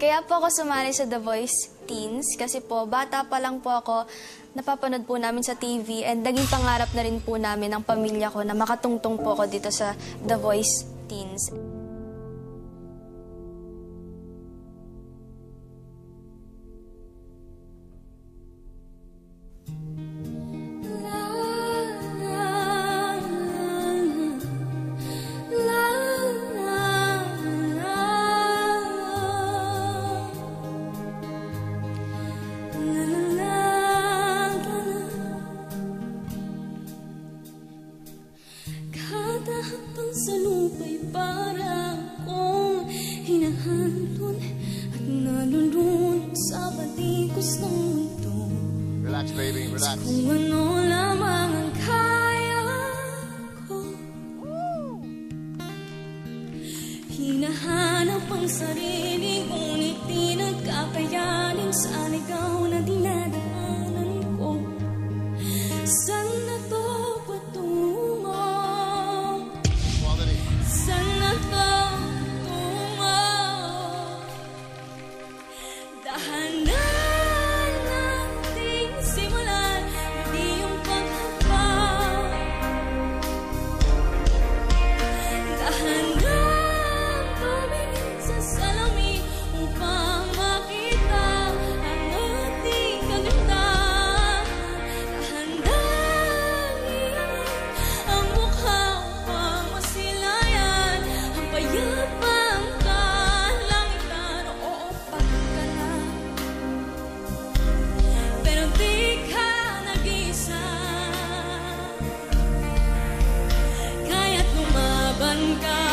Kaya po ako sumali sa The Voice Teens kasi po, bata pa lang po ako, napapanood po namin sa TV and naging pangarap na rin po namin ng pamilya ko na makatungtong po ako dito sa The Voice Teens. Sa lupa'y para akong hinahanton at nalulun sa patikos ng mundo. Relax, baby, relax. Kung ano lamang ang kaya ko. Hinahanap ang sarili, ngunit di nagkakayanin sa ligaw na dinadaanan ko. Saan na to patungo? Saan na to tungo? Dahanan nating simulan, hindi yung paghaba. Dahanan tumingin sa salamin upang makita ang ating kagandahan. Dahan-dahan iangat ang mukha upang masilayan ang payapang kalangitan. Oo, pagkala, pero di ka nag-isa. Kaya't lumaban ka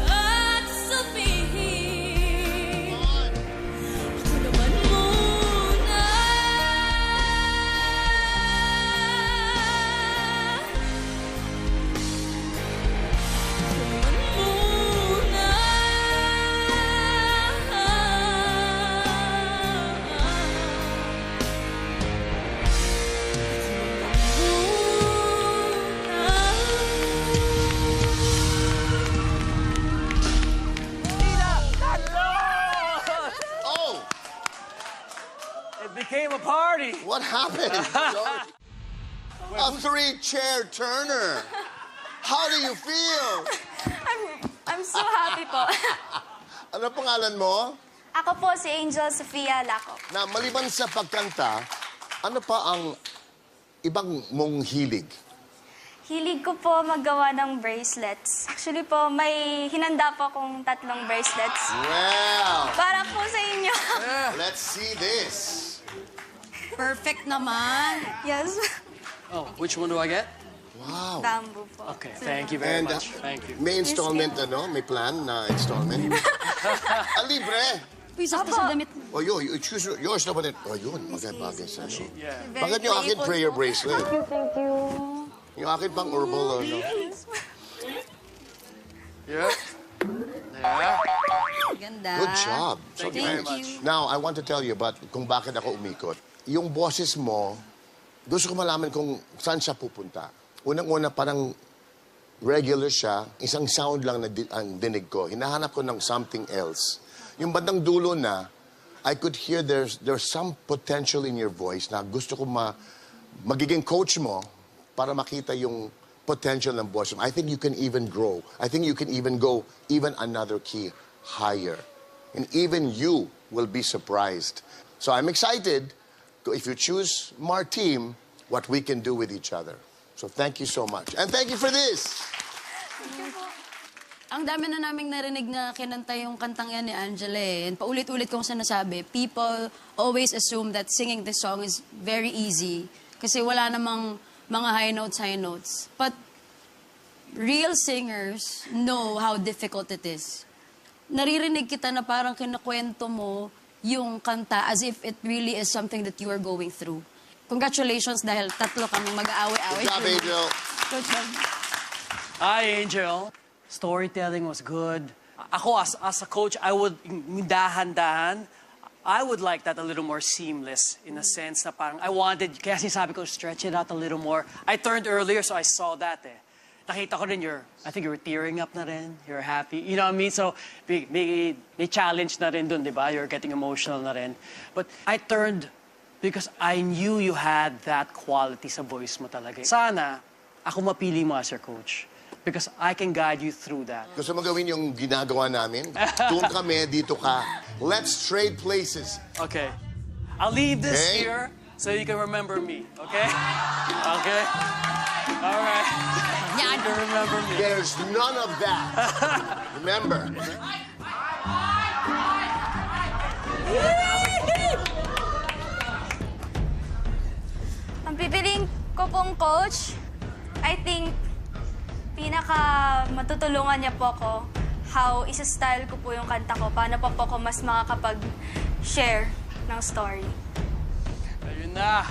at sabihin, ako naman muna. Ako naman muna. Oh, It became a party. what happened, George? A three-chair turner. How do you feel? I'm so happy po. Ano pangalan mo? Ako po si Angel Sofia Laco. Na maliban sa pagkanta, ano pa ang ibang mong hilig? Hilig ko po maggawa ng bracelets. Actually po, may hinanda po akong 3 bracelets. Well, Para po sa inyo. let's see this. Perfect naman. Yes. Oh, which one do I get? Wow. Bamboo po. Okay, thank you very And much. Thank you. may installment, ano? May plan na installment? Libre. Pisa ka sa damit. O yun, excuse me, yours na ba din? O yun, bagay sa ano. Yeah. Bakit yung akin playful prayer po. bracelet? Thank you. Yung akin pang herbal, ano? Yeah. Yeah. Ganda. Good job. So Thank you very nice. much. Now, I want to tell you about kung bakit ako umikot. Yung boses mo, gusto ko malaman kung saan siya pupunta. Unang-una, parang regular siya. Isang sound lang na ang dinig ko. Hinahanap ko ng something else. Yung bandang dulo na, I could hear there's some potential in your voice na gusto ko magiging coach mo para makita yung potential ng voice mo. I think you can even grow. I think you can even go even another key higher. And even you will be surprised. So I'm excited if you choose Marteam, what we can do with each other. So thank you so much. And thank you for this. Ang dami na naming narinig na kinanta yung kantang yan ni Angela eh. And paulit-ulit kong sinasabi, people always assume that singing this song is very easy. Kasi wala namang mga high notes. But real singers know how difficult it is. Naririnig kita na parang kinakwento mo yung kanta as if it really is something that you are going through. Congratulations dahil 3 kami mag-aaway-aaway. Good job, Angel. Good job. Hi, Angel. Storytelling was good. Ako, as a coach, I would, dahan-dahan, I would like that a little more seamless in a sense na parang I wanted, kaya sinasabi ko, stretch it out a little more. I turned earlier, so I saw that eh. nakita ko rin I think you were tearing up na rin. You're happy. You know what I mean? So, may challenge na rin dun, di ba? You're getting emotional na rin. But I turned because I knew you had that quality sa voice mo talaga. Sana, ako mapili mo as your coach. Because I can guide you through that. Gusto mo gawin yung ginagawa namin? Doon kami, dito ka. Let's trade places. Okay. I'll leave this Okay. here so you can remember me, okay? Okay? All right. You can remember me. There's none of that. Remember. Ang pipiliin ko pong coach, I think, pinaka matutulungan niya po ako how isa-style ko po yung kanta ko, paano pa po ako mas makakapag-share ng story. Ayun na.